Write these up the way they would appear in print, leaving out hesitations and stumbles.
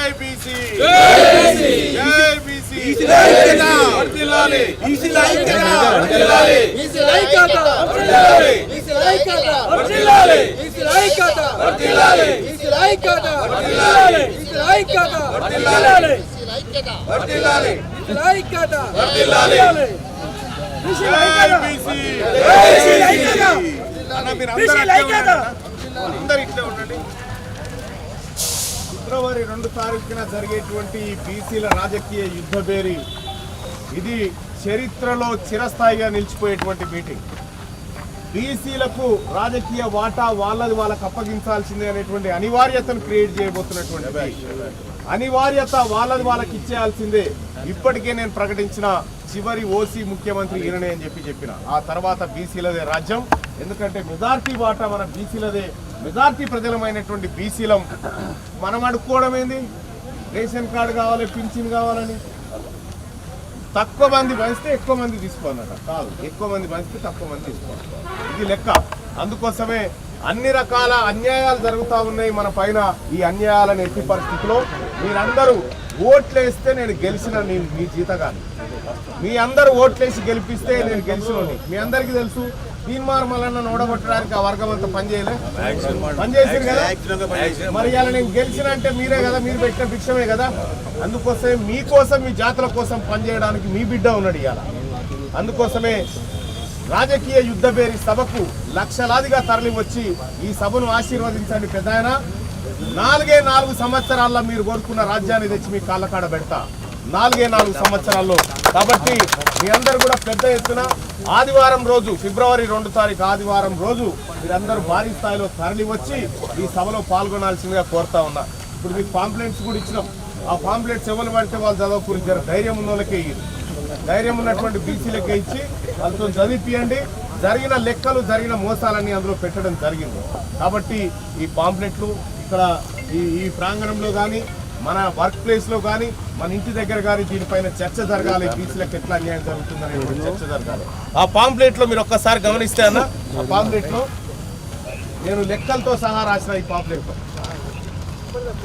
జై బీసీ జై బీసీ వర్ధిల్లాలి బీసీల ఐక్యత వర్ధిల్లాలి బీసీల ఐక్యత వర్ధిల్లాలి బీసీల ఐక్యత వర్ధిల్లాలి బీసీల ఐక్యత వర్ధిల్లాలి బీసీల ఐక్యత వర్ధిల్లాలి బీసీల ఐక్యత వర్ధిల్లాలి బీసీల ఐక్యత వర్ధిల్లాలి బీసీల ఐక్యత వర్ధిల్లాలి జై బీసీ జై ఐక్యత అన్న మీరు అందరూ ఇట్లా ఉండండి. ఫిబ్రవరి 2 తారీఖున జరిగేటువంటి బీసీల రాజకీయ యుద్ధ బేరి ఇది చరిత్రలో చిరస్థాయిగా నిలిచిపోయేటువంటి మీటింగ్. బీసీలకు రాజకీయ వాటా వాళ్ళది వాళ్ళకు అప్పగించాల్సిందే అనేటువంటి అనివార్యతను క్రియేట్ చేయబోతున్నటువంటి అనివార్యత వాళ్ళది వాళ్ళకి ఇచ్చేయాల్సిందే. ఇప్పటికే నేను ప్రకటించిన చివరి ఓసీ ముఖ్యమంత్రి ఈయననే అని చెప్పిన ఆ తర్వాత బీసీలదే రాజ్యం. ఎందుకంటే మెజార్టీ వాటా మన బీసీలదే. మెజార్టీ ప్రజలమైనటువంటి బీసీలం మనం అడుక్కోవడం ఏంది? రేషన్ కార్డు కావాలి, పింఛన్ కావాలని. తక్కువ మంది పంచితే ఎక్కువ మంది తీసుకోవాలన్నట కాదు, ఎక్కువ మంది పంచితే తక్కువ మంది తీసుకోవాలి. ఇది లెక్క. అందుకోసమే అన్ని రకాల అన్యాయాలు జరుగుతూ ఉన్నాయి మన పైన. ఈ అన్యాయాలను ఎట్టి పరిస్థితిలో మీరందరూ ఓట్లేస్తే నేను గెలిచిన మీ జీతగాని, మీ అందరూ ఓట్లేసి గెలిపిస్తే నేను గెలిచినోని. మీ అందరికీ తెలుసు. తీన్మార్ మల్లన్న ఓడగొట్టడానికి ఆ వర్గం అంతా పనిచేసారు కదా. మరి ఇలా నేను గెలిచిన అంటే మీరే కదా, మీరు పెట్టిన భిక్షమే కదా. అందుకోసమే మీకోసం, మీ జాతుల కోసం పనిచేయడానికి మీ బిడ్డ ఉన్నాడు ఇవాళ. అందుకోసమే రాజకీయ యుద్ధ బేరి సభకు లక్షలాదిగా తరలి వచ్చి ఈ సభను ఆశీర్వదించండి. పెద్దాయన 4 సంవత్సరాల్లో మీరు కోరుకున్న రాజ్యాన్ని తెచ్చి మీ కాళ్ళకాడ పెడతా. 4 సంవత్సరాల్లో. కాబట్టి మీ అందరూ కూడా పెద్ద ఎత్తున ఆదివారం రోజు ఫిబ్రవరి 2 తారీఖు ఆదివారం రోజు మీరందరూ భారీ స్థాయిలో తరలి వచ్చి ఈ సభలో పాల్గొనాల్సిందిగా కోరుతా ఉన్నా. ఇప్పుడు మీకు పాంప్లెట్స్ కూడా ఇచ్చినాం. ఆ పాంప్లెట్స్ ఎవరు పడితే వాళ్ళు చదవకూరి ధైర్యం ఉన్న వాళ్ళకే ఇయ్యి. ధైర్యం ఉన్నటువంటి బీసీలకే ఇచ్చి వాళ్ళతో చదివిపియండి. జరిగిన లెక్కలు, జరిగిన మోసాలన్నీ అందులో పెట్టడం జరిగింది. కాబట్టి ఈ పాంప్లెట్లు ఇక్కడ ఈ ప్రాంగణంలో కానీ, మన వర్క్ ప్లేస్లో కానీ, మన ఇంటి దగ్గర కానీ దీనిపైన చర్చ జరగాలి. బీసీలకు ఎట్లా అన్యాయం జరుగుతుందనే చర్చ జరగాలి. ఆ పాంప్లెట్లో మీరు ఒక్కసారి గమనిస్తే అన్న, ఆ పాంప్లెట్లో నేను లెక్కలతో సహా రాసిన ఈ పాంప్లెట్లో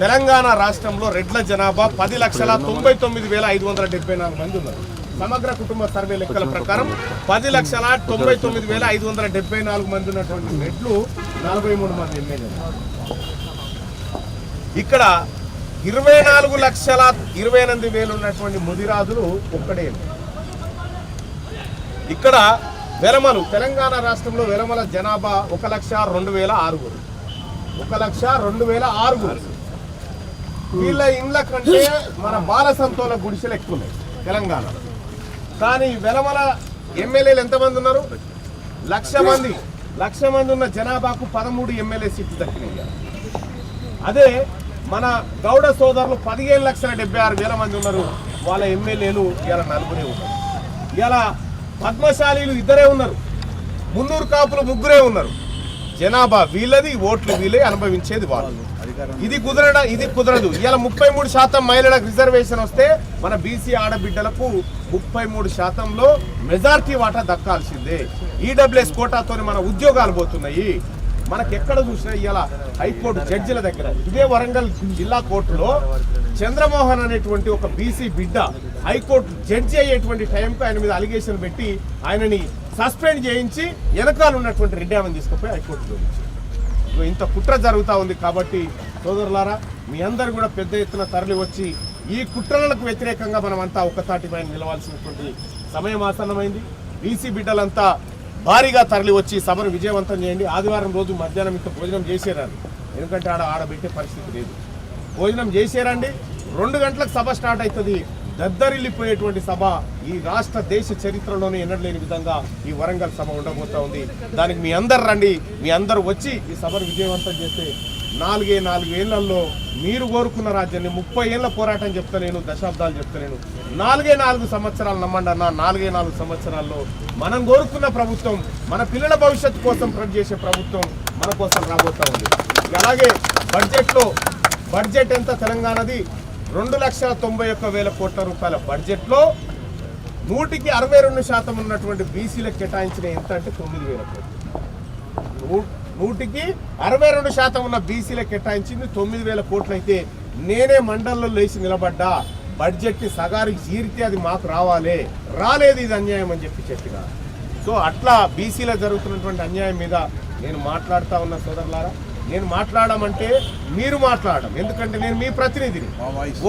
తెలంగాణ రాష్ట్రంలో రెడ్ల జనాభా 10,99,574 మంది ఉన్నారు. సమగ్ర కుటుంబ సర్వే లెక్కల ప్రకారం 10,99,574 మంది ఉన్నటువంటి రెడ్లు 43 మంది ఎమ్మెల్యేలు. ఇక్కడ 24,28,000 ఉన్నటువంటి ముదిరాజులు ఒక్కడే. ఇక్కడ వెలమలు, తెలంగాణ రాష్ట్రంలో వెలమల జనాభా 1,02,006. 1,02,006. వీళ్ళ ఇండ్ల కంటే మన బాలసంతోల గుడిసెలు ఎక్కువ ఉన్నాయి తెలంగాణ. కానీ వెలమల ఎమ్మెల్యేలు ఎంతమంది ఉన్నారు? 1,00,000 మంది. 1,00,000 మంది ఉన్న జనాభాకు 13 ఎమ్మెల్యే సీట్లు దక్కినాయి. అదే మన గౌడ సోదరులు 15,76,000 మంది ఉన్నారు. వాళ్ళ ఎమ్మెల్యేలు ఇలా 4 ఉన్నారు. ఇలా పద్మశాలీలు 2 ఉన్నారు. 300 కాపులు 3 ఉన్నారు. జనాభా వీళ్ళది, ఓట్లు వీళ్ళే, అనుభవించేది వాళ్ళు. ఇది కుదరదు. ఇలా 33% మహిళలకు రిజర్వేషన్ వస్తే మన బీసీ ఆడబిడ్డలకు 33%లో మెజార్టీ వాటా దక్కాల్సిందే. ఈడబ్ల్యూఎస్ కోటాతో మన ఉద్యోగాలు పోతున్నాయి. మనకు ఎక్కడ చూసినా ఇలా హైకోర్టు జడ్జిల దగ్గర, ఇదే వరంగల్ జిల్లా కోర్టులో చంద్రమోహన్ అనేటువంటి ఒక బీసీ బిడ్డ హైకోర్టు జడ్జి అయ్యేటువంటి టైంకు ఆయన మీద అలిగేషన్ పెట్టి ఆయనని సస్పెండ్ చేయించి వెనకాల ఉన్నటువంటి రెడ్డి ఆమెను తీసుకుపోయి హైకోర్టులో ఇచ్చి ఇంత కుట్ర జరుగుతూ ఉంది. కాబట్టి సోదరులారా, మీ అందరు కూడా పెద్ద ఎత్తున తరలి వచ్చి ఈ కుట్రలకు వ్యతిరేకంగా మనమంతా ఒక్కతాటిపై నిలవాల్సినటువంటి సమయం ఆసన్నమైంది. బీసీ బిడ్డలంతా భారీగా తరలి వచ్చి సభను విజయవంతం చేయండి. ఆదివారం రోజు మధ్యాహ్నం ఇంత భోజనం చేసేరండి. ఎందుకంటే ఆడబెట్టే పరిస్థితి లేదు. భోజనం చేసేరండి. 2 గంటలకు సభ స్టార్ట్ అవుతుంది. దద్దరిల్లిపోయేటువంటి సభ. ఈ రాష్ట్ర దేశ చరిత్రలోనే ఎన్నడలేని విధంగా ఈ వరంగల్ సభ ఉండబోతా ఉంది. దానికి మీ అందరు రండి. మీ అందరూ వచ్చి ఈ సభను విజయవంతం చేస్తే 4 ఏళ్లలో మీరు కోరుకున్న రాజ్యాన్ని 30 ఏళ్ల పోరాటం చెప్తలేను, దశాబ్దాలు చెప్తలేను, 4 సంవత్సరాలు నమ్మండి అన్న. 4 సంవత్సరాల్లో మనం కోరుకున్న ప్రభుత్వం, మన పిల్లల భవిష్యత్తు కోసం పనిచేసే ప్రభుత్వం మన కోసం రాబోతా ఉంది. అలాగే బడ్జెట్ ఎంత తెలంగాణది? 2,91,000 కోట్ల రూపాయల బడ్జెట్లో 162% ఉన్నటువంటి బీసీలకు కేటాయించిన ఎంత అంటే 9,000 కోట్లు. 162% ఉన్న బీసీలకు కేటాయించింది 9,000 కోట్లు అయితే నేనే మండలంలో లేచి నిలబడ్డా, బడ్జెట్ని సగానికి చీరితే అది మాకు రాలేదు, ఇది అన్యాయం అని చెప్పిన. సో అట్లా బీసీలో జరుగుతున్నటువంటి అన్యాయం మీద నేను మాట్లాడుతూ ఉన్న సోదరులారా. నేను మాట్లాడమంటే మీరు మాట్లాడడం, ఎందుకంటే నేను మీ ప్రతినిధిని.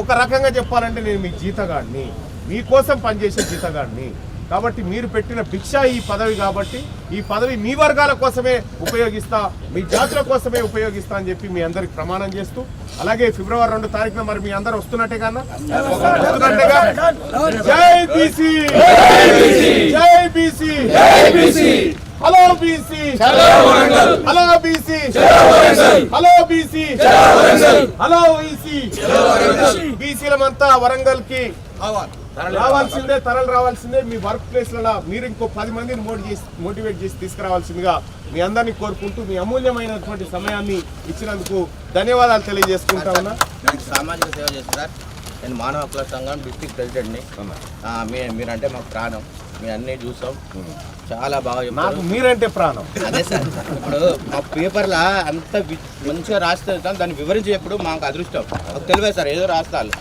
ఒక రకంగా చెప్పాలంటే నేను మీ జీతగాడిని, మీకోసం పనిచేసే జీతగాడిని. కాబట్టి మీరు పెట్టిన భిక్ష ఈ పదవి, కాబట్టి ఈ పదవి మీ వర్గాల కోసమే ఉపయోగిస్తా, మీ జాతుల కోసమే ఉపయోగిస్తా అని చెప్పి మీ అందరికి ప్రమాణం చేస్తూ, అలాగే ఫిబ్రవరి 2 తారీఖున మరి మీ అందరు వస్తున్నట్టే కన్నా జై బీసీ, జై BC, hello BC, hello BC, hello BC, hello BC. బీసీలమంతా వరంగల్ కి రావాల్సిందే, తరలి రావాల్సిందే. మీ వర్క్ ప్లేస్లలో మీరు ఇంకో 10 మందిని మోటివేట్ చేసి తీసుకురావాల్సిందిగా మీ అందరినీ కోరుకుంటూ, మీ అమూల్యమైనటువంటి సమయాన్ని ఇచ్చినందుకు ధన్యవాదాలు తెలియజేసుకుంటా ఉన్నా. సామాజిక సేవ చేస్తున్నారు. నేను మానవ హక్కుల సంఘం డిస్ట్రిక్ట్ ప్రెసిడెంట్ని. మీరంటే మాకు ప్రాణం, మీ అన్నీ చూసాం, చాలా బాగా నాకు మీరంటే ప్రాణం. అదే సార్, ఇప్పుడు మా పేపర్లో అంత మంచిగా రాస్తే దాన్ని వివరించి చెప్పడం మాకు అదృష్టం. మాకు తెలియదు సార్, ఏదో రాస్తారు,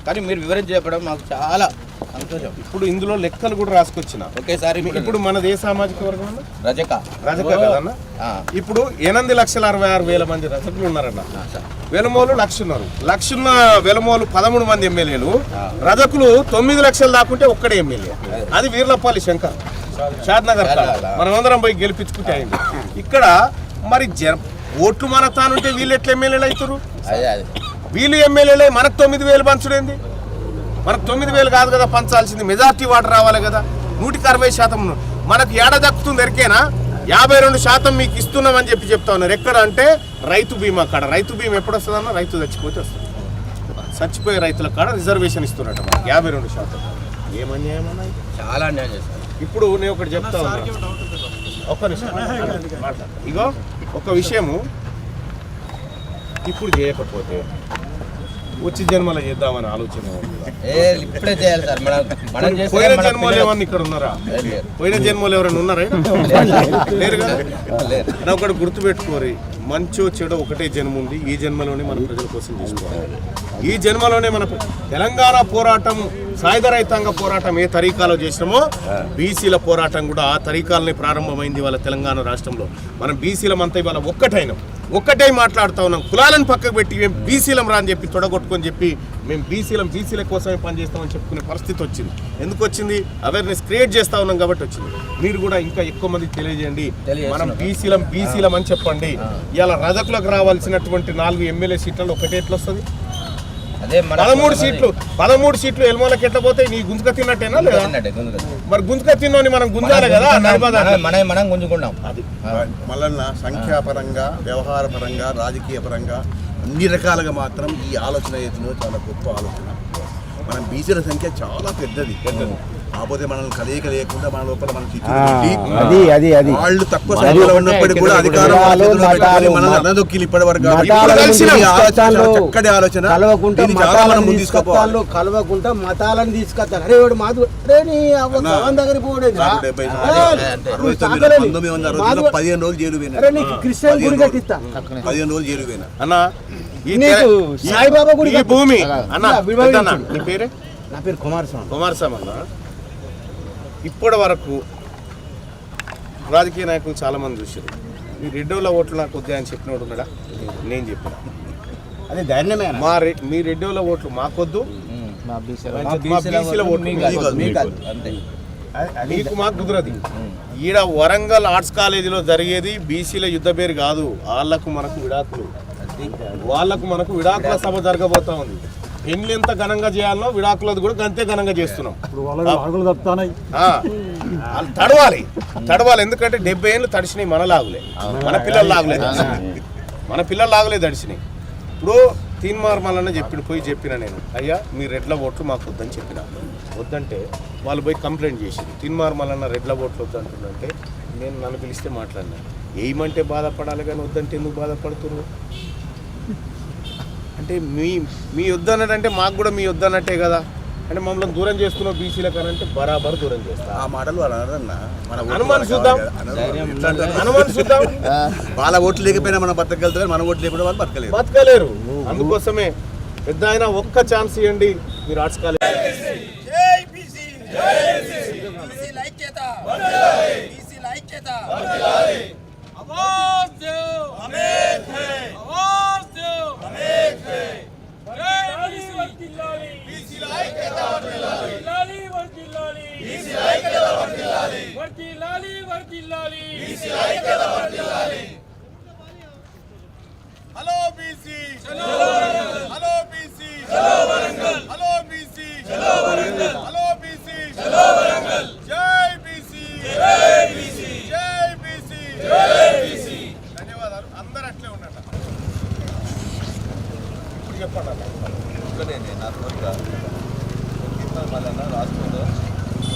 కానీ మీరు వివరించి చెప్పడం మాకు చాలా సంతోషం. ఇప్పుడు ఇందులో లెక్కలు కూడా రాసుకొచ్చిన. ఓకే సార్, ఇప్పుడు మనది ఏ సామాజిక వర్గం అన్న? రజక కదన్న. ఇప్పుడు 8,66,000 మంది రజకులు ఉన్నారన్న. వెలమోలు 1,00,000 ఉన్నారు. 1,00,000 వెలమోలు 13 మంది ఎమ్మెల్యేలు, రజకులు 9 లక్షలు దాకుంటే ఒక్కడే ఎమ్మెల్యే. అది వీర్లపల్లి శంకర్, షాద్నగర్. మనమందరం పోయి గెలిపించుకుంటే అయింది. ఇక్కడ మరి ఓట్లు మన తానుంటే వీళ్ళు ఎట్లా ఎమ్మెల్యేలు అవుతారు? వీళ్ళు ఎమ్మెల్యేలే మనకు 9,000 పంచుడేంది? మనకు 9,000 కాదు కదా పంచాల్సింది, మెజార్టీ వాటర్ రావాలి కదా. 160% మనకు ఏడ దక్కుతుంది ఎరికేనా? 52% మీకు ఇస్తున్నామని చెప్తా ఉన్నారు. ఎక్కడ అంటే రైతు బీమా కాడ. రైతు బీమా ఎప్పుడు వస్తుందన్న? రైతు చచ్చిపోతే వస్తుంది. చచ్చిపోయే రైతుల కాడ రిజర్వేషన్ ఇస్తున్నట్టు మనకి 52%. ఏమన్యాయం అన్నా? చాలా అన్యాయం చేస్తారు. ఇప్పుడు నేను ఒకటి చెప్తా ఉన్నా, ఒక్క నిమిషం ఇగో ఒక విషయము. ఇప్పుడు చేయకపోతే వచ్చి జన్మలో చేద్దామని ఆలోచన. ఇప్పుడే చేయాలి సార్. పోయిన జన్మలు ఏమన్నా ఇక్కడ ఉన్నారా? పోయిన జన్మలు ఎవరైనా ఉన్నారా? లేరు కదా. ఒకటి గుర్తుపెట్టుకోరి, మంచో చెడో ఒకటే జన్మ ఉంది. ఈ జన్మలోనే మన ప్రజల కోసం చేసుకోవాలి. ఈ జన్మలోనే మన తెలంగాణ పోరాటం, సాయుధ రైతాంగ పోరాటం ఏ తరీకాలో చేసినామో బీసీల పోరాటం కూడా ఆ తరీకాలనే ప్రారంభమైంది వాళ్ళ తెలంగాణ రాష్ట్రంలో. మనం బీసీలమంతా ఇవాళ ఒక్కటే మాట్లాడుతూ ఉన్నాం. కులాలను పక్కకు పెట్టి మేము బీసీలం రా అని చెప్పి తొడగొట్టుకొని చెప్పి మేము బీసీల కోసమే పనిచేస్తామని చెప్పుకునే పరిస్థితి వచ్చింది. ఎందుకు వచ్చింది? అవేర్నెస్ క్రియేట్ చేస్తూ ఉన్నాం కాబట్టి వచ్చింది. మీరు కూడా ఇంకా ఎక్కువ మందికి తెలియజేయండి. మనం బీసీలం అని చెప్పండి. ఇలా రజకులకు రావాల్సినటువంటి 4 ఎమ్మెల్యే సీట్లలో ఒకటే ఎట్లా వస్తుంది? 13 సీట్లు ఎల్మోలకి ఎట్లా పోతాయి? నీ గుంజుక తిన్నట్టేనా లేదా? మరి గుంజుక తిన్నోని మనం గుంజాలి కదా, మనం గుంజుకున్నాం. అది మళ్ళా సంఖ్యాపరంగా, వ్యవహార పరంగా, రాజకీయ పరంగా అన్ని రకాలుగా మాత్రం ఈ ఆలోచన ఏదో చాలా గొప్ప ఆలోచన. మనం బీసీల సంఖ్య చాలా పెద్దది. కాకపోతే మనల్ని కలయిక లేకుండా మన లోపల మనం వాళ్ళు తక్కువ సంఖ్యలో ఉన్నప్పటికీ కూడా అధికారం మనల్ని అనదొక్కిలు ఇప్పటి వరకు చక్కటి ఆలోచన. కలవకుండా మతాలను తీసుకొస్తారు. అరే వాడు మాది దగ్గర 15 రోజులు జైలు పోయినా. క్రిస్టియన్ గుడి కట్టిస్తా 15 రోజులు జైలు పోయినా అన్న. సాయిబాబా గుడి భూమి అన్న. నీ పేరే? నా పేరు కుమారస్వామి అన్న. ఇప్పటి వరకు రాజకీయ నాయకులు చాలా మంది చూశారు. ఈ రెడ్డోళ్ళ ఓట్లు నాకు వద్దా అని చెప్పినోడు ఉన్నాడా? నేను చెప్పిన అదే ధైర్యమే. మీ రెడ్డోళ్ళ ఓట్లు మాకొద్దు, మీకు మాకు కుదరదు. ఈడ వరంగల్ ఆర్ట్స్ కాలేజీలో జరిగేది బీసీల యుద్ధ పేరు కాదు. వాళ్ళకు మనకు విడాకుల సభ జరగబోతా ఉంది. పెళ్లి ఎంత ఘనంగా చేయాలనో విడాకులది కూడా అంతే ఘనంగా చేస్తున్నాం. తడవాలి. ఎందుకంటే 70 ఏళ్ళు తడిచినాయి. మన పిల్లల లాగులే తడిచినాయి. ఇప్పుడు తీన్మార్ మల్లన్న చెప్పిన నేను, అయ్యా మీ రెడ్ల ఓట్లు మాకు వద్దని చెప్పిన. వద్దంటే వాళ్ళు పోయి కంప్లైంట్ చేసింది. తీన్మార్ మల్లన్న రెడ్ల ఓట్లు వద్దంటుందంటే నన్ను పిలిస్తే మాట్లాడినా. ఏమంటే బాధపడాలి కానీ వద్దంటే ఎందుకు బాధపడుతున్నారు? అంటే మీ వద్దన్నట్టే మాకు కూడా మీ వద్దన్నట్టే కదా. అంటే మమ్మల్ని దూరం చేస్తున్నావు బీసీల కానంటే బరాబర్ దూరం చేస్తా. ఆ మాటలు అనుమానం చూద్దాం. వాళ్ళ ఓట్లు లేకపోయినా మనం బతకగలుగుతారు, మన ఓట్లు లేకపోతే వాళ్ళు బతకలేరు. అందుకోసమే పెద్ద ఆయన ఒక్క ఛాన్స్ ఇవ్వండి, మీరు arts college hello BC hello BC hello BC hello BC జై బీసీ జై బీసీ ధన్యవాదాలు. అందరూ అట్లే ఉన్నారు. ఇప్పుడు చెప్పండి. నా కోరిక మళ్ళీ రాష్ట్రంలో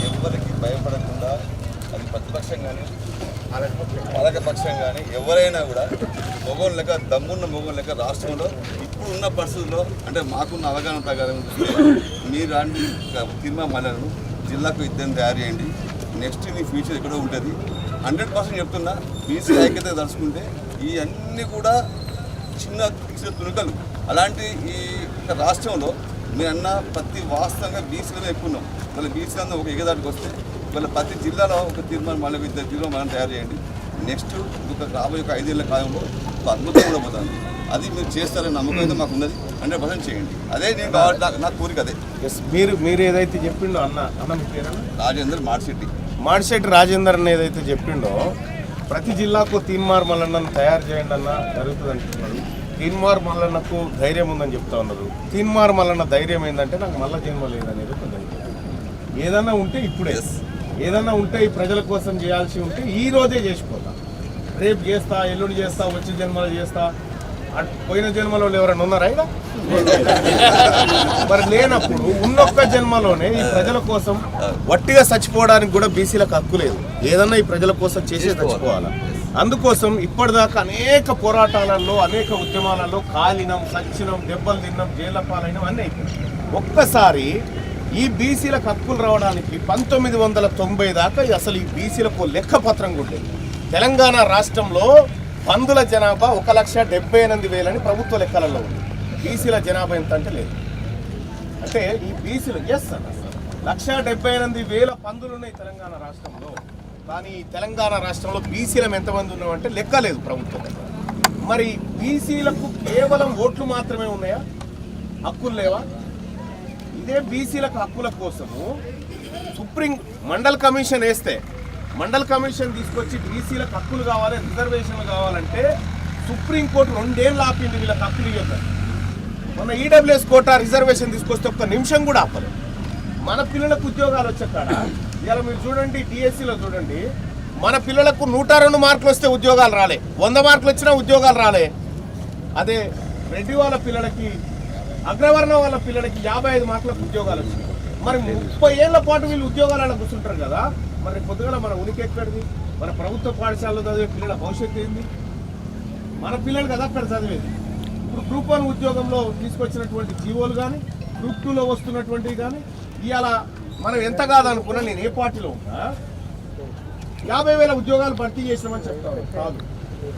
ఎవరికి భయపడకుండా, అది ప్రతిపక్షం కానీ పాలకపక్షం కానీ ఎవరైనా కూడా మొగోళ్ళ లెక్క దమ్మున్న మొగోళ్ళ లెక్క రాష్ట్రంలో ఇప్పుడున్న పరిస్థితుల్లో అంటే మాకున్న అవగాహన ప్రకారం మీరు రాండి తిరుమల మల్లెలను జిల్లాకు ఇద్దరిని తయారు చేయండి. నెక్స్ట్ మీ ఫ్యూచర్ ఎక్కడో ఉంటుంది. 100% చెప్తున్నా, బీసీ ఐక్యత తలుచుకుంటే ఈ అన్నీ కూడా చిన్న తుణుకలు. అలాంటి ఈ రాష్ట్రంలో మీరు అన్న ప్రతి వాస్తవంగా బీసీలో ఎక్కువ ఉన్నాం. మళ్ళీ బీసీ అన్న ఒక ఎగదాటికి వస్తే మళ్ళీ ప్రతి జిల్లాలో ఒక తీర్మానం మళ్ళీ ఇద్దరు జిల్లా మనం తయారు చేయండి. నెక్స్ట్ ఒక రాబోయే ఒక 5 ఏళ్ల కాలంలో ఒక అద్భుతం కూడా పోతుంది. అది మీరు చేస్తారని నమ్మకం అయితే మాకు ఉన్నది. 100% చేయండి. అదే నేను కావాలి, నా కోరిక అదే. మీరు ఏదైతే చెప్పిండో అన్న మీ పేరు రాజేందర్ మాడిశెట్టి రాజేందర్ అని ఏదైతే చెప్పిండో, ప్రతి జిల్లాకు తీన్మార్ మల్లన్నను తయారు చేయండి అన్న జరుగుతుంది అంటున్నారు. తీన్మార్ మల్లన్నకు ధైర్యం ఉందని చెప్తా ఉన్నారు. తీన్మార్ మల్లన్న ధైర్యం ఏంటంటే నాకు మళ్ళా జన్మ లేదనేది ఒక ధైర్యం. ఏదన్నా ఉంటే ఇప్పుడే, ఏదన్నా ఉంటే ఈ ప్రజల కోసం చేయాల్సి ఉంటే ఈ రోజే చేసిపోతా. రేపు చేస్తా, ఎల్లుండి చేస్తా, వచ్చే జన్మలో చేస్తా. పోయిన జన్మలో ఎవరైనా ఉన్నారా ఇక? మరి లేనప్పుడు ఉన్నొక్క జన్మలోనే ఈ ప్రజల కోసం వట్టిగా చచ్చిపోవడానికి కూడా బీసీలకు హక్కు లేదు. ఏదన్నా ఈ ప్రజల కోసం చేసే చచ్చిపోవాలా. అందుకోసం ఇప్పటిదాకా అనేక పోరాటాలలో, అనేక ఉద్యమాలలో కాలినం, సచ్చినం, దెబ్బలు తిన్నాం, జైళ్ళ పాలైనం అన్నీ అయిపోయింది. ఒక్కసారి ఈ బీసీలకు హక్కులు రావడానికి 1990 దాకా అసలు ఈ బీసీలకు లెక్కపత్రం కూడా లేదు. తెలంగాణ రాష్ట్రంలో పందుల జనాభా 1,78,000 అని ప్రభుత్వ లెక్కలలో ఉంది. బీసీల జనాభా ఎంత అంటే లేదు. అంటే ఈ బీసీలు 1,78,000 పందులు ఉన్నాయి తెలంగాణ రాష్ట్రంలో. కానీ తెలంగాణ రాష్ట్రంలో బీసీలం ఎంతమంది ఉన్నామంటే లెక్క లేదు ప్రభుత్వం. మరి బీసీలకు కేవలం ఓట్లు మాత్రమే ఉన్నాయా? హక్కులు లేవా? ఇదే బీసీలకు హక్కుల కోసము సుప్రీం మండల్ కమిషన్ వేస్తే, మండల్ కమిషన్ తీసుకొచ్చి బీసీలకు హక్కులు కావాలి, రిజర్వేషన్లు కావాలంటే సుప్రీంకోర్టు 2 ఏళ్ళు ఆపింది వీళ్ళకి హక్కులు ఇవ్వదు. మొన్న ఈడబ్ల్యూఎస్ కోటా రిజర్వేషన్ తీసుకొస్తే ఒక్క నిమిషం కూడా ఆపలేదు. మన పిల్లలకు ఉద్యోగాలు వచ్చే కాడ ఇలా మీరు చూడండి, డిఎస్సిలో చూడండి, మన పిల్లలకు 102 మార్కులు వస్తే ఉద్యోగాలు రాలే, 100 మార్కులు వచ్చినా ఉద్యోగాలు రాలే. అదే రెడ్డి వాళ్ళ పిల్లలకి, అగ్రవర్ణ వాళ్ళ పిల్లలకి 55 మార్కులకు ఉద్యోగాలు వచ్చినాయి. మరి 30 ఏళ్ల పాటు వీళ్ళు ఉద్యోగాలలో కూర్చుంటారు కదా. మరి పొద్దుగల మన ఉనికి ఎక్కడిది? మన ప్రభుత్వ పాఠశాలలో చదివే పిల్లల భవిష్యత్తు ఏంది? మన పిల్లలు కదా అక్కడ చదివేది. ఇప్పుడు గ్రూప్ 1 ఉద్యోగంలో తీసుకొచ్చినటువంటి జీవోలు కానీ, గ్రూప్ 2లో వస్తున్నటువంటివి కానీ, ఇవాళ మనం ఎంత కాదనుకున్నా, నేను ఏ పార్టీలో ఉన్నా 50,000 ఉద్యోగాలు భర్తీ చేసినామని చెప్తాను. కాదు,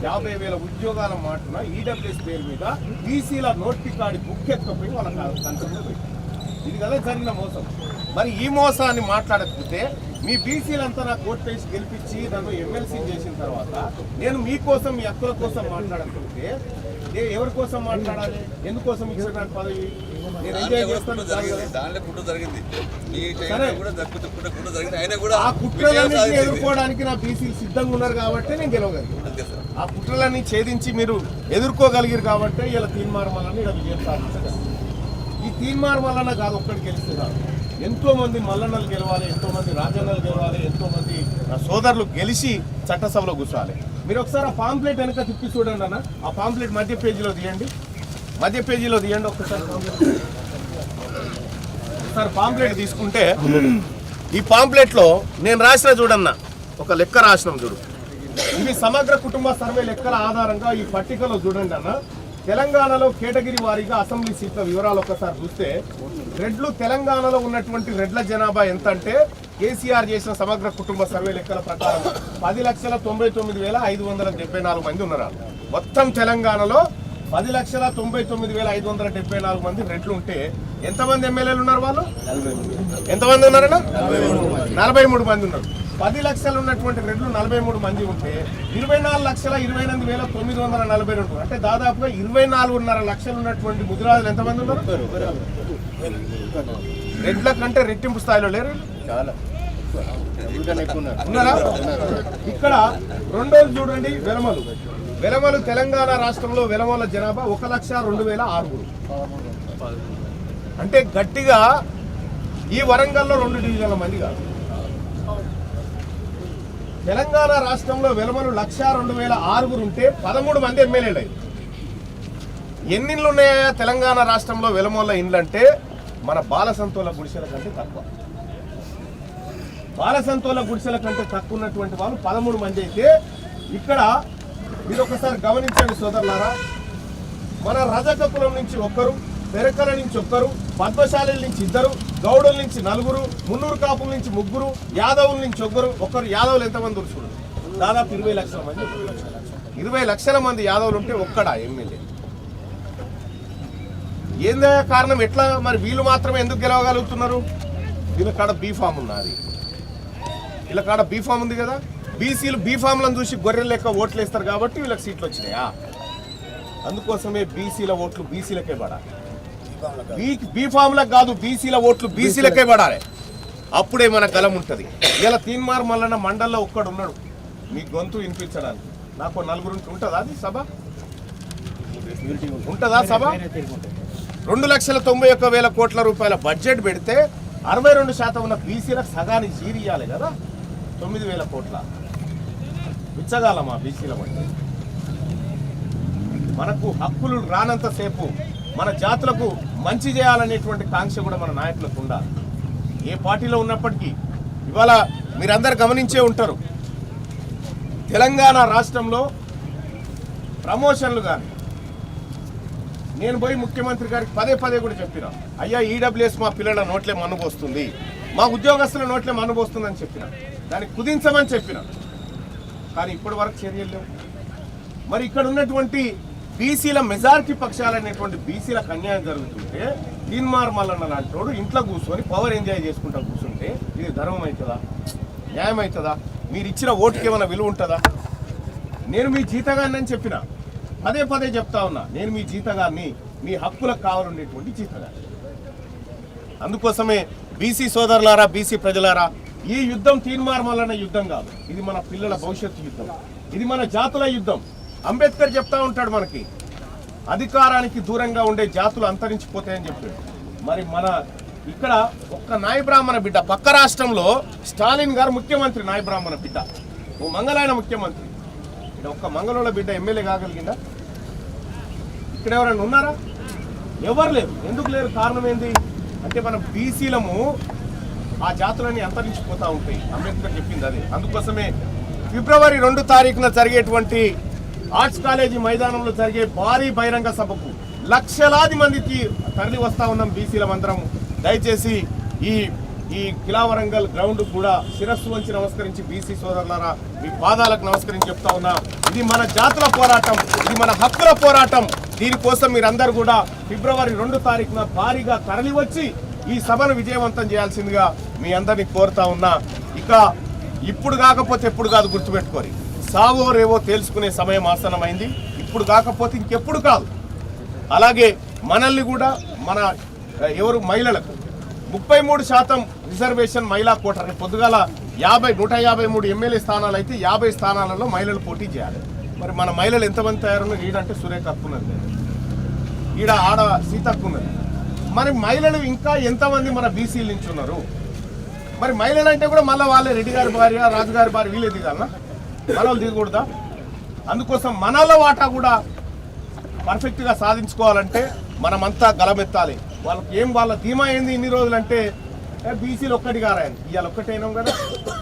50,000 ఉద్యోగాల మాటన ఈడబ్ల్యూఎస్ పేరు మీద బీసీల నోటికాడి బుక్ ఎక్కపోయి వాళ్ళ కన్సర్న్ పోయి. ఇది కదా జరిగిన మోసం. మరి ఈ మోసాన్ని మాట్లాడకపోతే మీ బీసీలంతా నాకు ఓట్ వేసి గెలిపించి నన్ను ఎమ్మెల్సీ చేసిన తర్వాత నేను మీకోసం, మీ హక్కుల కోసం మాట్లాడకపోతే ఎవరి కోసం మాట్లాడాలి? ఎందుకోసం ఇచ్చిన పదవి? నేను ఎంజాయ్ చేస్తాను. ఆ కుట్రలన్నీ ఎదుర్కోవడానికి నా బీసీలు సిద్ధంగా ఉన్నారు కాబట్టి నేను గెలవగలిగాను. ఆ కుట్రలన్నీ ఛేదించి మీరు ఎదుర్కోగలిగారు కాబట్టి ఇలా తీన్మార్ మల్లన్న ఇలా విజయం సాధించగలరు. ఈ తీన్మార్ మల్లన్న కాదు ఒక్కడికి గెలిస్తే కాదు, ఎంతో మంది మల్లన్నలు గెలవాలి, ఎంతో మంది రాజన్నలు గెలవాలి, ఎంతో మంది నా సోదరులు గెలిచి చట్టసభలో కూర్చోవాలి. మీరు ఒకసారి ఆ పాంప్లెట్ వెనక తిప్పి చూడండి అన్న. ఆ పాంప్లెట్ మధ్య పేజీలో తీయండి, ఒక్కసారి పాంప్లెట్ తీసుకుంటే ఈ పాంప్లెట్లో నేను రాసిన చూడన్న ఒక లెక్క రాసినాం చూడు. ఇవి సమగ్ర కుటుంబ సర్వే లెక్కల ఆధారంగా ఈ పట్టికలో చూడండి అన్న. తెలంగాణలో కేటగిరీ వారీగా అసెంబ్లీ సీట్ల వివరాలు ఒకసారి చూస్తే, రెడ్లు తెలంగాణలో ఉన్నటువంటి రెడ్ల జనాభా ఎంత అంటే కేసీఆర్ చేసిన సమగ్ర కుటుంబ సర్వే లెక్కల ప్రకారం 10,99,574 మంది ఉన్నారు. మొత్తం తెలంగాణలో 10,99,574 మంది రెడ్లు ఉంటే ఎంతమంది ఎమ్మెల్యేలు ఉన్నారు? వాళ్ళు ఎంతమంది ఉన్నారన్నా? 43 మంది ఉన్నారు. 10 లక్షలు ఉన్నటువంటి రెడ్లు 43 మంది ఉంటే 24,28,942 అంటే దాదాపుగా 24.5 లక్షలు ఉన్నటువంటి ముదిరాజులు ఎంతమంది ఉన్నారు? రెడ్ల కంటే రెట్టింపు స్థాయిలో లేరు. చాలా ఉన్నారా? ఇక్కడ రెండోది చూడండి, వెలమలు తెలంగాణ రాష్ట్రంలో వెలమల జనాభా 1,02,006. అంటే గట్టిగా ఈ వరంగల్లో 2 డివిజన్ల మంది కాదు. తెలంగాణ రాష్ట్రంలో వెలమలు 1,02,006 ఉంటే 13 మంది ఎమ్మెల్యేలు. ఎన్నిళ్ళు ఉన్నాయా తెలంగాణ రాష్ట్రంలో వెలమల ఇండ్లు అంటే మన బాలసంతోల గుడిసెల కంటే తక్కువ. బాలసంతోల గుడిసెల కంటే తక్కువ ఉన్నటువంటి వాళ్ళు 13 మంది అయితే ఇక్కడ మీరు ఒకసారి గమనించండి సోదరులారా. మన రజక కులం నుంచి 1, పెరకల నుంచి 1, పద్మశాలి నుంచి 2, గౌడుల నుంచి 4, మున్నూరు కాపుల నుంచి 3, యాదవుల నుంచి 1. యాదవులు ఎంతమంది చూడు, దాదాపు 20 లక్షల మంది. 20 లక్షల మంది యాదవులు ఉంటే ఒక్కడా ఎమ్మెల్యే? ఏందా కారణం? ఎట్లా మరి వీళ్ళు మాత్రమే ఎందుకు గెలవగలుగుతున్నారు? వీళ్ళ కాడ బీఫామ్ ఉన్నది. వీళ్ళ కాడ బీఫామ్ ఉంది కదా. బీసీలు బీఫామ్లను చూసి గొర్రెలు లెక్క ఓట్లు వేస్తారు కాబట్టి వీళ్ళకి సీట్లు వచ్చినాయా? అందుకోసమే బీసీల ఓట్లు బీసీలకే పడాలి. బీఫామ్లకు కాదు, బీసీల ఓట్లు బీసీలకే పడాలి. అప్పుడే మన గలం ఉంటుంది. ఇలా తీన్మార్ మల్లన్న మండల్లో ఒక్కడు ఉన్నాడు మీ గొంతు వినిపించడానికి. నాకు 4 ఉంటుందా అది సభ? ఉంటుందా సభ? 2,91,000 కోట్ల రూపాయల బడ్జెట్ పెడితే 62% ఉన్న బీసీలకు సగానికి జీరియాలి కదా. 9,000 కోట్ల విచ్చగాలమా బీసీల బట్టి? మనకు హక్కులు రానంతసేపు మన జాతులకు మంచి చేయాలనేటువంటి కాంక్ష కూడా మన నాయకులకు ఉండాలి. ఏ పార్టీలో ఉన్నప్పటికీ ఇవాళ మీరందరూ గమనించే ఉంటారు, తెలంగాణ రాష్ట్రంలో ప్రమోషన్లు కానీ నేను పోయి ముఖ్యమంత్రి గారికి పదే కూడా చెప్పిన, అయ్యా ఈడబ్ల్యూఎస్ మా పిల్లల నోట్లే మన్నుపోస్తుంది, మా ఉద్యోగస్తుల నోట్లే మన్నుపోస్తుందని చెప్పిన, దానికి కుదించమని చెప్పిన. కానీ ఇప్పటి వరకు చర్యలు లేవు. మరి ఇక్కడ ఉన్నటువంటి బీసీల మెజారిటీ పక్షాలనేటువంటి బీసీలకు అన్యాయం జరుగుతుంటే తీన్మార్ మల్లన్న లాంటి వాడు ఇంట్లో కూర్చొని పవర్ ఎంజాయ్ చేసుకుంటా కూర్చుంటే ఇది ధర్మం అవుతుందా? న్యాయం అవుతుందా? మీరు ఇచ్చిన ఓటుకి ఏమైనా విలువ ఉంటుందా? నేను మీ జీతగాన్ని అని చెప్పిన, పదే చెప్తా ఉన్నా, నేను మీ జీతగాన్ని, మీ హక్కులకు కావాలనేటువంటి జీతగాన్ని. అందుకోసమే బీసీ సోదరులారా, బీసీ ప్రజలారా, ఈ యుద్ధం తీన్మార్ మల్లన్న యుద్ధం కాదు. ఇది మన పిల్లల భవిష్యత్తు యుద్ధం. ఇది మన జాతుల యుద్ధం. అంబేద్కర్ చెప్తా ఉంటాడు, మనకి అధికారానికి దూరంగా ఉండే జాతులు అంతరించిపోతాయని చెప్పాడు. మరి మన ఇక్కడ ఒక్క నాయ బ్రాహ్మణ బిడ్డ, పక్క రాష్ట్రంలో స్టాలిన్ గారు ముఖ్యమంత్రి, నాయ బ్రాహ్మణ బిడ్డ, ఓ మంగళాయన ముఖ్యమంత్రి. ఇక్కడ ఒక్క మంగళూళ్ళ బిడ్డ ఎమ్మెల్యే కాగలిగిందా? ఇక్కడ ఎవరైనా ఉన్నారా? ఎవరు లేరు. ఎందుకు లేరు? కారణం ఏంది అంటే మన బీసీలము ఆ జాతులన్నీ అంతరించిపోతూ ఉంటాయి. అంబేద్కర్ చెప్పింది అదే. అందుకోసమే ఫిబ్రవరి 2 తారీఖున జరిగేటువంటి ఆర్ట్స్ కాలేజీ మైదానంలో జరిగే భారీ బహిరంగ సభకు లక్షలాది మందికి తరలి వస్తా ఉన్నాం బీసీలమందరం. దయచేసి ఈ కిలా వరంగల్ గ్రౌండ్ కూడా శిరస్సు వంచి నమస్కరించి బీసీ సోదరులారా మీ పాదాలకు నమస్కరించి చెప్తా ఉన్నా, ఇది మన జాతుల పోరాటం, ఇది మన హక్కుల పోరాటం. దీనికోసం మీరందరూ కూడా ఫిబ్రవరి 2 తారీఖున భారీగా తరలి వచ్చి ఈ సభను విజయవంతం చేయాల్సిందిగా మీ అందరినీ కోరుతా ఉన్నా. ఇక ఇప్పుడు కాకపోతే ఎప్పుడు కాదు, గుర్తుపెట్టుకోరి, సావో రేవో తేల్చుకునే సమయం ఆసన్నమైంది. ఇప్పుడు కాకపోతే ఇంకెప్పుడు కాదు. అలాగే మనల్ని కూడా మన ఎవరు మహిళలకు 33% రిజర్వేషన్ మహిళా కోటా. పొద్దుగాల 153 ఎమ్మెల్యే స్థానాలు అయితే 50 స్థానాలలో మహిళలు పోటీ చేయాలి. మరి మన మహిళలు ఎంతమంది తయారున్నారు? ఈడంటే సురేఖ హక్కున్నది, ఈడ ఆడ సీత హక్కున్నది. మరి మహిళలు ఇంకా ఎంతమంది మన బీసీల నుంచి ఉన్నారు? మరి మహిళలు అంటే కూడా మళ్ళీ వాళ్ళే రెడ్డి గారి భార్య, రాజుగారి భార్య, వీళ్ళే దిగాలన్నా? మనలు దిగకూడదా? అందుకోసం మనల వాటా కూడా పర్ఫెక్ట్గా సాధించుకోవాలంటే మనమంతా గలమెత్తాలి. వాళ్ళకి ఏం వాళ్ళ ధీమా ఏంది ఇన్ని రోజులంటే బీసీలు ఒక్కటి గారాయని. ఇవాళ ఒక్కటైనాం కదా.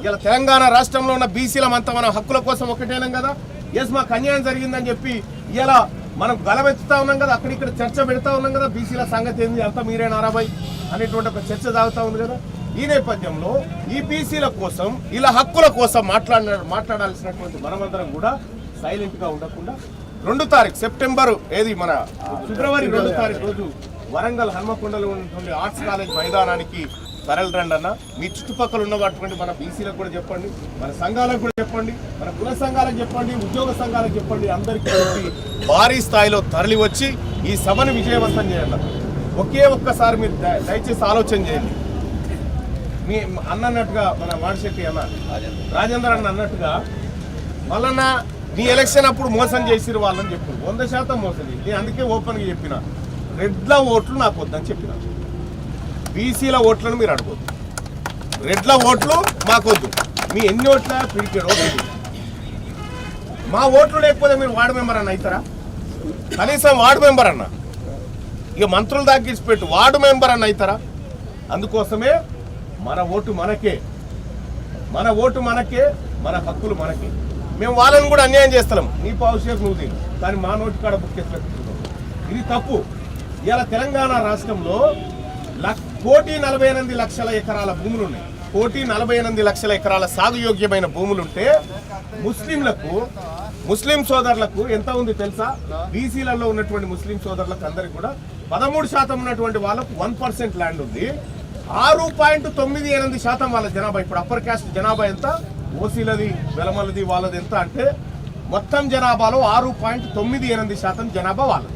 ఇవాళ తెలంగాణ రాష్ట్రంలో ఉన్న బీసీలమంతా మన హక్కుల కోసం ఒక్కటైనాం కదా. ఎస్ మాకు అన్యాయం జరిగిందని చెప్పి ఇవాళ మనం గలమెత్తుతా ఉన్నాం కదా. అక్కడిక్కడ చర్చ పెడతా ఉన్నాం కదా. బీసీల సంగతి ఏంది, అంతా మీరే నారాబాయ్ అనేటువంటి ఒక చర్చ సాగుతూ ఉంది కదా. ఈ నేపథ్యంలో ఈ బీసీల కోసం, ఇలా హక్కుల కోసం మాట్లాడాల్సినటువంటి మనమందరం కూడా సైలెంట్గా ఉండకుండా 2 తారీఖు సెప్టెంబర్ మన ఫిబ్రవరి 2 తారీఖు రోజు వరంగల్ హన్మకొండలో ఉన్నటువంటి ఆర్ట్స్ కాలేజ్ మైదానానికి తరలి రండి అన్న. మీ చుట్టుపక్కల ఉన్నటువంటి మన బీసీలకు కూడా చెప్పండి, మన సంఘాలకు కూడా చెప్పండి, మన కుల సంఘాలకు చెప్పండి, ఉద్యోగ సంఘాలకు చెప్పండి. అందరికీ భారీ స్థాయిలో తరలి వచ్చి ఈ సభను విజయవంతం చేయాలి. ఒకే ఒక్కసారి మీరు దయచేసి ఆలోచన చేయండి. మీ అన్నట్టుగా మన వాడిశెట్టి అన్న రాజేంద్ర అన్న అన్నట్టుగా మళ్ళా నీ ఎలక్షన్ అప్పుడు మోసం చేసిరు వాళ్ళని చెప్పు. 100% మోసం చేసి నేను అందుకే ఓపెన్గా చెప్పిన, రెడ్ల ఓట్లు నాకు వద్దని చెప్పిన. బీసీల ఓట్లను మీరు అడగొద్దు, రెడ్ల ఓట్లు మాకొద్దు. మీ ఎన్ని ఓట్ల పిడికేడు ఓట్లు. మా ఓట్లు లేకపోతే మీరు వార్డు మెంబర్ అన్న అవుతారా? కనీసం వార్డు మెంబర్ అన్న, ఇక మంత్రులు దాకిసి పెట్టు, వార్డు మెంబర్ అన్న అవుతారా? అందుకోసమే మన ఓటు మనకే, మన ఓటు మనకే, మన హక్కులు మనకే. మేము వాళ్ళని కూడా అన్యాయం చేస్తాం. నీ భవిష్యత్తు నువ్వు తిను, కానీ మా నోటి కాడ బుక్ పెట్టుకుంటాం. ఇది తప్పు. ఇవాళ తెలంగాణ రాష్ట్రంలో 1,48,00,000 ఎకరాల భూములు ఉన్నాయి. 1,48,00,000 ఎకరాల సాగుయోగ్యమైన భూములుంటే ముస్లిం సోదరులకు ఎంత ఉంది తెలుసా? బీసీలలో ఉన్నటువంటి ముస్లిం సోదరులకు అందరికి కూడా 13% ఉన్నటువంటి వాళ్ళకు 1% ల్యాండ్ ఉంది. 6.98% వాళ్ళ జనాభా. ఇప్పుడు అప్పర్ క్యాస్ట్ జనాభా ఎంత? ఓసీలది, వెలమలది, వాళ్ళది ఎంత అంటే మొత్తం జనాభాలో 6.98% జనాభా వాళ్ళది.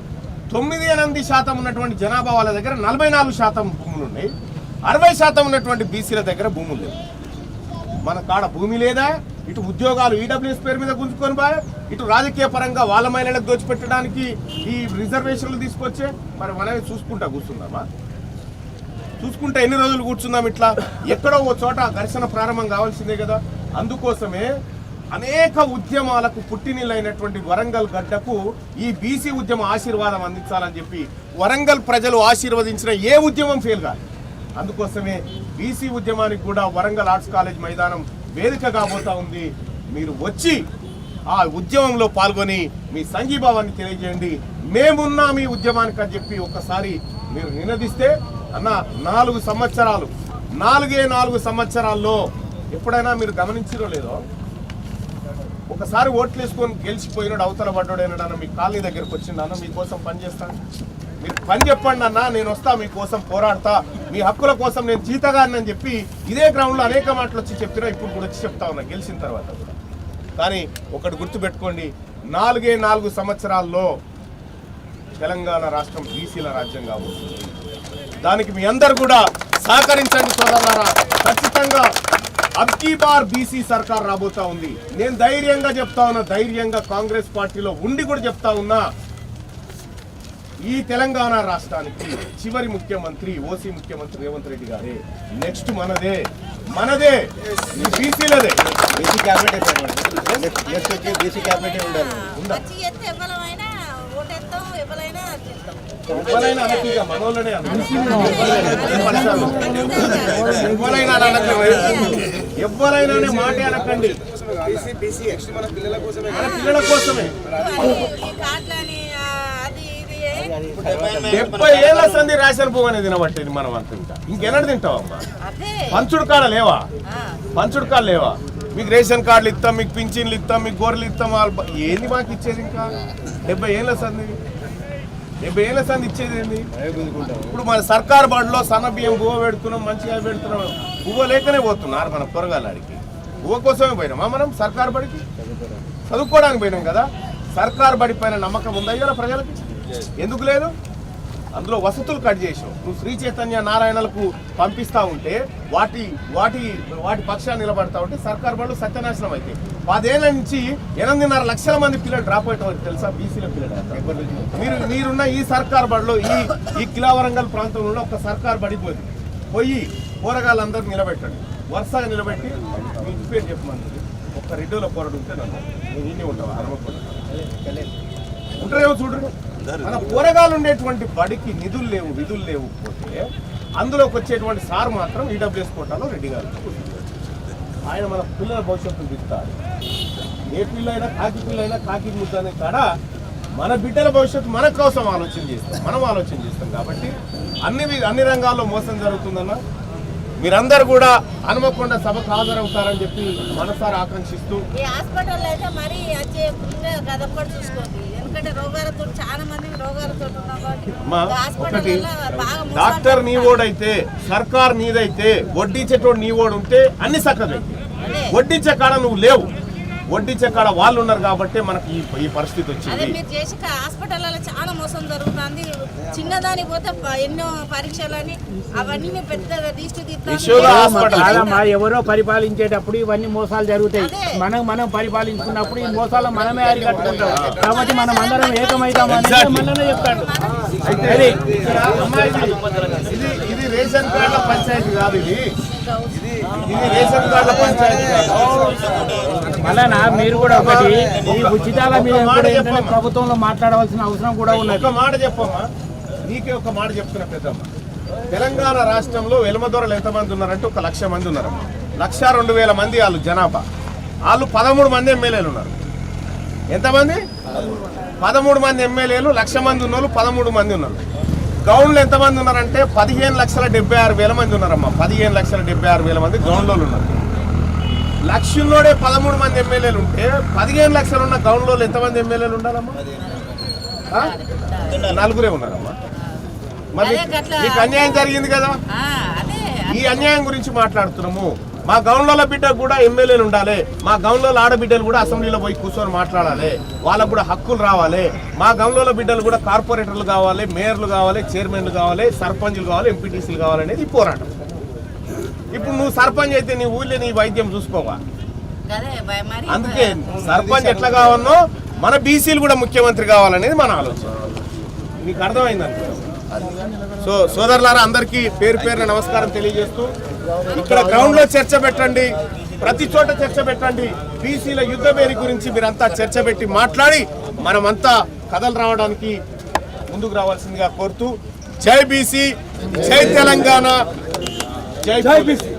98% ఉన్నటువంటి జనాభా వాళ్ళ దగ్గర 44% భూములు ఉన్నాయి. 60% ఉన్నటువంటి బీసీల దగ్గర భూములు లేవు. మన కాడ భూమి లేదా? ఇటు ఉద్యోగాలు ఈడబ్ల్యూఎస్ పేరు మీద గుంజుకొని బాయ్, ఇటు రాజకీయ పరంగా వాళ్ళ మహిళలకు దోచిపెట్టడానికి ఈ రిజర్వేషన్లు తీసుకొచ్చే. మరి మనమే చూసుకుంటా కూర్చుందామా? చూసుకుంటే ఎన్ని రోజులు కూర్చుందాం? ఇట్లా ఎక్కడో ఓ చోట ఘర్షణ ప్రారంభం కావాల్సిందే కదా. అందుకోసమే అనేక ఉద్యమాలకు పుట్టినిల్లైనటువంటి వరంగల్ గడ్డకు ఈ బీసీ ఉద్యమ ఆశీర్వాదం అందించాలని చెప్పి వరంగల్ ప్రజలు ఆశీర్వదించిన ఏ ఉద్యమం ఫెయిల్ కాదు. అందుకోసమే బీసీ ఉద్యమానికి కూడా వరంగల్ ఆర్ట్స్ కాలేజ్ మైదానం వేదిక కాబోతా ఉంది. మీరు వచ్చి ఆ ఉద్యమంలో పాల్గొని మీ సంఘీభావాన్ని తెలియజేయండి. మేమున్నా మీ ఉద్యమానికి అని చెప్పి ఒక్కసారి మీరు నినదిస్తే అన్న 4 సంవత్సరాలు 4 సంవత్సరాల్లో ఎప్పుడైనా మీరు గమనించిరో లేదో, ఒకసారి ఓట్లు వేసుకొని గెలిచిపోయినాడు అవతల పడ్డాడేనాడన్న మీ కాలనీ దగ్గరకు వచ్చిండన్న మీకోసం పని చేస్తాను. మీరు పని చెప్పండి అన్న, నేను వస్తా, మీకోసం పోరాడతా, మీ హక్కుల కోసం నేను జీతగాన్ని అని చెప్పి ఇదే గ్రౌండ్లో అనేక మాటలు వచ్చి చెప్పినా ఇప్పుడు కూడా వచ్చి చెప్తా ఉన్నా గెలిచిన తర్వాత కూడా. కానీ ఒకటి గుర్తుపెట్టుకోండి, 4 సంవత్సరాల్లో తెలంగాణ రాష్ట్రం బీసీల రాజ్యం కాబోతుంది. దానికి మీ అందరు కూడా సహకరించండి సోదరులారా. ఖచ్చితంగా అబ్కీ బార్ బీసీ సర్కార్ రాబోతా ఉంది. నేను ధైర్యంగా చెప్తా ఉన్నా, ధైర్యంగా కాంగ్రెస్ పార్టీలో ఉండి కూడా చెప్తా ఉన్నా, ఈ తెలంగాణ రాష్ట్రానికి చివరి ముఖ్యమంత్రి ఓసీ ముఖ్యమంత్రి రేవంత్ రెడ్డి గారే. నెక్స్ట్ మనదే ఈ బీసీలదే. బీసీ క్యాబినెట్ బీసీ క్యాబినెట్ ఉండాలి. ఎవరైనా మనోళ్ళనే ఎవరైనా మాటే అనకండి. మన పిల్లల కోసమే 70 ఏళ్ళ సంది రేషన్ భూమి అనేది తినబట్టేది మనం అంత. ఇంకెన్నడు తింటావమ్మా? పంచుడు కాడ లేవా? మీకు రేషన్ కార్డులు ఇస్తాం, మీకు పింఛన్లు ఇస్తాం, మీకు గొర్రెలు ఇస్తాం. ఏంది మాకు ఇచ్చేది? ఇంకా 70 ఏళ్ళ సంది ఇచ్చేది ఏంది? ఇప్పుడు మన సర్కారు బడిలో సన్న బియ్యం బువ్వ పెడుతున్నాం, మంచిగా పెడుతున్నాం. బువ్వ లేకనే పోతున్నారు మన పొరగాలాడికి. బువ్వ కోసమే పోయినామా మనం సర్కారు బడికి? చదువుకోవడానికి పోయినాం కదా. సర్కారు బడి పైన నమ్మకం ఉందా ఇలా ప్రజలకి? ఎందుకు లేదు? అందులో వసతులు కట్ చేసావు. నువ్వు శ్రీ చైతన్య నారాయణలకు పంపిస్తా ఉంటే వాటి పక్షాన్ని నిలబడతా ఉంటే సర్కారు బడులు సత్యనాశనం అయితే 10 ఏళ్ల నుంచి 8.5 లక్షల మంది పిల్లలు డ్రాప్ అవుతారు తెలుసా? బీసీల పిల్లలు. మీరున్న ఈ సర్కారు బడిలో ఈ కిలావరంగల్ ప్రాంతంలో ఒక సర్కారు బడి పోయి పోరగాళ్ళందరూ నిలబెట్టండి, వరుసగా నిలబెట్టి మీ ఇంటి పేరు చెప్పమని ఒక్క రెడ్డిలో పోరాడు ఉంటే నన్ను నేను ఇన్ని ఉంటావా? హనుమకొండ ఉంటారేమో చూడరు. మన పోరగాళ్ళు ఉండేటువంటి బడికి నిధులు లేవు, విధులు లేవు. పోతే అందులోకి వచ్చేటువంటి సార్ మాత్రం ఈడబ్ల్యూఎస్ కోటాలో రెడ్డి గారు. ఆయన మన పిల్లల భవిష్యత్తును తీస్తారు. ఏ పిల్లైనా కాకి ముద్ద అనే కాడ మన బిడ్డల భవిష్యత్తు మన కోసం ఆలోచన చేస్తాం. కాబట్టి అన్ని రంగాల్లో మోసం జరుగుతుందన్న. మీరందరూ కూడా హనుమకొండ సభకు హాజరవుతారని చెప్పి మనసారా ఆకాంక్షిస్తూ ఎందుకంటే రోగాలతో చాలా మంది రోగాలతో ఉన్నాం కాబట్టి అమ్మా, హాస్పిటల్ ఒకటి బాగా డాక్టర్ నీవోడైతే సర్కార్ నీదైతే వడ్డించేటోడు నీవోడు ఉంటే అన్ని చక్కగా వడ్డించే కాడ నువ్వు లేవు, వడ్డించే కాడ వాళ్ళు ఉన్నారు కాబట్టి మనకి ఈ పరిస్థితి అదే వచ్చింది. మీరు చేసి హాస్పిటల్లో చాలా మోసం జరుగుతుంది. చిన్నదానికి పోతే ఎన్నో పరీక్షలని అవన్నీ పెద్దగా యశోద హాస్పిటల్ కాదమ్మా, ఎవరో పరిపాలించేటప్పుడు ఇవన్నీ మోసాలు జరుగుతాయి. మనం పరిపాలించుకున్నప్పుడు ఈ మోసాలు మనమే అరికట్టుకుంటాం. కాబట్టి మనం అందరం ఏకమైతామని మననే చెప్తాడు. అయితే ఇక్కడ అమ్మాయిది ఇది రేషన్ కార్డుల పంచాయతీ కాదు, ఇది రేషన్ కార్డుల పంచాయతీ కాదు. మళ్ళా మీరు కూడా ఒకటి ఈ ఉచితాల మీద కూడా ఏంటంటే ప్రభుత్వంలో మాట్లాడవలసిన అవసరం కూడా ఉన్నది. ఒక మాట చెప్పమ్మా, నీకే ఒక మాట చెప్తున్నా పెద్దమ్మ. తెలంగాణ రాష్ట్రంలో వెలుమదొరలు ఎంతమంది ఉన్నారంటే 1,00,000 మంది ఉన్నారు. 1,02,000 మంది వాళ్ళు జనాభా. వాళ్ళు 13 మంది ఎమ్మెల్యేలు ఉన్నారు. ఎంతమంది? 13 మంది ఎమ్మెల్యేలు, 1,00,000 మంది ఉన్నోళ్ళు 13 మంది ఉన్నారు. గౌన్లు ఎంతమంది ఉన్నారంటే 15,76,000 మంది ఉన్నారమ్మా. 15,76,000 మంది గౌన్లో ఉన్నారు. 1,00,000లోనే 13 మంది ఎమ్మెల్యేలు ఉంటే 15 లక్షలు ఉన్న గౌన్లో ఎంతమంది ఎమ్మెల్యేలు ఉండాలమ్మా? 4 ఉన్నారమ్మా. మరి మీకు అన్యాయం జరిగింది కదా, ఈ అన్యాయం గురించి మాట్లాడుతున్నాము. మా గౌన్ల బిడ్డ కూడా ఎమ్మెల్యేలు ఉండాలి, మా గౌన్ల ఆడబిడ్డలు కూడా అసెంబ్లీలో పోయి కూర్చొని మాట్లాడాలి, వాళ్ళకు కూడా హక్కులు రావాలి. మా గౌన్ల బిడ్డలు కూడా కార్పొరేటర్లు కావాలి, మేయర్లు కావాలి, చైర్మన్లు కావాలి, సర్పంచ్లు కావాలి, ఎంపీటీసీలు కావాలనేది పోరాటం. ఇప్పుడు నువ్వు సర్పంచ్ అయితే నీ ఊళ్ళో నీ వైద్యం చూసుకోవా? అందుకే సర్పంచ్ ఎట్లా కావాలనో మన బీసీలు కూడా ముఖ్యమంత్రి కావాలనేది మన ఆలోచన. మీకు అర్థమైందండి. సో సోదరులారా, అందరికీ పేరు పేరున నమస్కారం తెలియజేస్తూ, ఇక్కడ గ్రౌండ్ లో చర్చ పెట్టండి, ప్రతి చోట చర్చ పెట్టండి. బీసీల యుద్ధ పేరు గురించి మీరంతా చర్చ పెట్టి మాట్లాడి మనమంతా కథలు రావడానికి ముందుకు రావాల్సిందిగా కోరుతూ, జై బీసీ, జై తెలంగాణ, జై బీసీ.